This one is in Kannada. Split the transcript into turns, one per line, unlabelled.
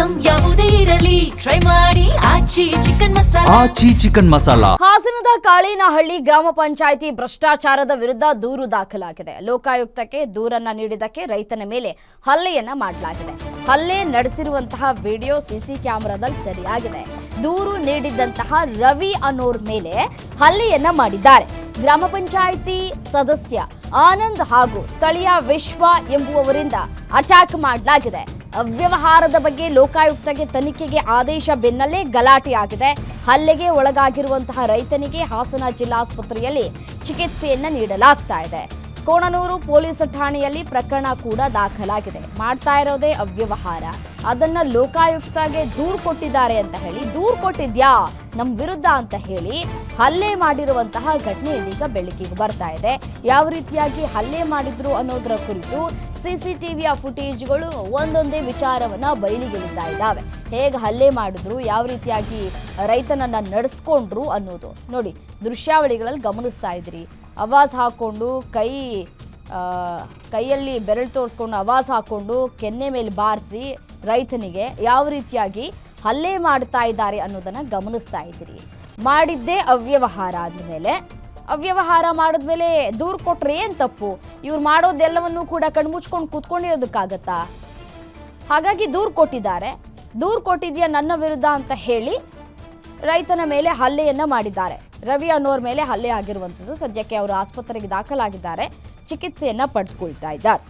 ಐಟಂ ಯಾವುದೇ ಇರಲಿ ಟ್ರೈ ಮಾಡಿ ಆಚಿ ಚಿಕನ್ ಮಸಾಲಾ.
ಹಾಸನದ ಕಾಳೇನಹಳ್ಳಿ ಗ್ರಾಮ ಪಂಚಾಯಿತಿ ಭ್ರಷ್ಟಾಚಾರದ ವಿರುದ್ಧ ದೂರು ದಾಖಲಾಗಿದೆ. ಲೋಕಾಯುಕ್ತಕ್ಕೆ ದೂರನ್ನ ನೀಡಿದ್ದಕ್ಕೆ ರೈತನ ಮೇಲೆ ಹಲ್ಲೆಯನ್ನ ಮಾಡಲಾಗಿದೆ. ಹಲ್ಲೆ ನಡೆಸಿರುವಂತಹ ವಿಡಿಯೋ ಸಿಸಿ ಕ್ಯಾಮೆರಾದಲ್ಲಿ ಸೆರೆಯಾಗಿದೆ. ದೂರು ನೀಡಿದಂತಹ ರವಿ ಅನ್ನೋರ್ ಮೇಲೆ ಹಲ್ಲೆಯನ್ನ ಮಾಡಿದ್ದಾರೆ. ಗ್ರಾಮ ಪಂಚಾಯಿತಿ ಸದಸ್ಯ ಆನಂದ್ ಹಾಗೂ ಸ್ಥಳೀಯ ವಿಶ್ವ ಎಂಬುವವರಿಂದ ಅಟ್ಯಾಕ್ ಮಾಡಲಾಗಿದೆ. ಅವ್ಯವಹಾರದ ಬಗ್ಗೆ ಲೋಕಾಯುಕ್ತಗೆ ತನಿಖೆಗೆ ಆದೇಶ ಬೆನ್ನಲ್ಲೇ ಗಲಾಟೆಯಾಗಿದೆ. ಹಲ್ಲೆಗೆ ಒಳಗಾಗಿರುವಂತಹ ರೈತನಿಗೆ ಹಾಸನ ಜಿಲ್ಲಾಸ್ಪತ್ರೆಯಲ್ಲಿ ಚಿಕಿತ್ಸೆಯನ್ನ ನೀಡಲಾಗ್ತಾ ಇದೆ. ಕೋಣನೂರು ಪೊಲೀಸ್ ಠಾಣೆಯಲ್ಲಿ ಪ್ರಕರಣ ಕೂಡ ದಾಖಲಾಗಿದೆ. ಮಾಡ್ತಾ ಇರೋದೇ ಅವ್ಯವಹಾರ, ಅದನ್ನ ಲೋಕಾಯುಕ್ತಗೆ ದೂರು ಕೊಟ್ಟಿದ್ದಾರೆ ಅಂತ ಹೇಳಿ, ದೂರು ಕೊಟ್ಟಿದ್ಯಾ ನಮ್ಮ ವಿರುದ್ಧ ಅಂತ ಹೇಳಿ ಹಲ್ಲೆ ಮಾಡಿರುವಂತಹ ಘಟನೆ ಇದೀಗ ಬೆಳಕಿಗೆ ಬರ್ತಾ ಇದೆ. ಯಾವ ರೀತಿಯಾಗಿ ಹಲ್ಲೆ ಮಾಡಿದ್ರು ಅನ್ನೋದರ ಕುರಿತು ಸಿಸಿಟಿವಿಯ ಫುಟೇಜ್ಗಳು ಒಂದೊಂದೇ ವಿಚಾರವನ್ನ ಬಯಲಿಗೆಳಿತಾ ಇದ್ದಾವೆ. ಹೇಗೆ ಹಲ್ಲೆ ಮಾಡಿದ್ರು, ಯಾವ ರೀತಿಯಾಗಿ ರೈತನನ್ನ ನಡೆಸ್ಕೊಂಡ್ರು ಅನ್ನೋದು ನೋಡಿ ದೃಶ್ಯಾವಳಿಗಳಲ್ಲಿ ಗಮನಿಸ್ತಾ ಇದ್ರಿ. ಆವಾಜ್ ಹಾಕೊಂಡು ಕೈಯಲ್ಲಿ ಬೆರಳು ತೋರಿಸ್ಕೊಂಡು ಆವಾಜ್ ಹಾಕೊಂಡು ಕೆನ್ನೆ ಮೇಲೆ ಬಾರಿಸಿ ರೈತನಿಗೆ ಯಾವ ರೀತಿಯಾಗಿ ಹಲ್ಲೆ ಮಾಡ್ತಾ ಇದ್ದಾರೆ ಅನ್ನೋದನ್ನ ಗಮನಿಸ್ತಾ ಇದ್ದೀರಿ. ಮಾಡಿದ್ದೇ ಅವ್ಯವಹಾರ ಆದ್ಮೇಲೆ, ಅವ್ಯವಹಾರ ಮಾಡಿದ್ಮೇಲೆ ದೂರು ಕೊಟ್ರೆ ಏನ್ ತಪ್ಪು? ಇವ್ರು ಮಾಡೋದೆಲ್ಲವನ್ನೂ ಕೂಡ ಕಣ್ಮುಚ್ಕೊಂಡು ಕೂತ್ಕೊಂಡಿರೋದಕ್ಕಾಗತ್ತಾ? ಹಾಗಾಗಿ ದೂರು ಕೊಟ್ಟಿದ್ದಾರೆ. ದೂರು ಕೊಟ್ಟಿದ್ಯಾ ನನ್ನ ವಿರುದ್ಧ ಅಂತ ಹೇಳಿ ರೈತನ ಮೇಲೆ ಹಲ್ಲೆಯನ್ನ ಮಾಡಿದ್ದಾರೆ. ರವಿ ಅನ್ನೋರ್ ಮೇಲೆ ಹಲ್ಲೆ ಆಗಿರುವಂಥದ್ದು. ಸದ್ಯಕ್ಕೆ ಅವರು ಆಸ್ಪತ್ರೆಗೆ ದಾಖಲಾಗಿದ್ದಾರೆ, ಚಿಕಿತ್ಸೆಯನ್ನ ಪಡೆದುಕೊಳ್ತಾ ಇದ್ದಾರೆ.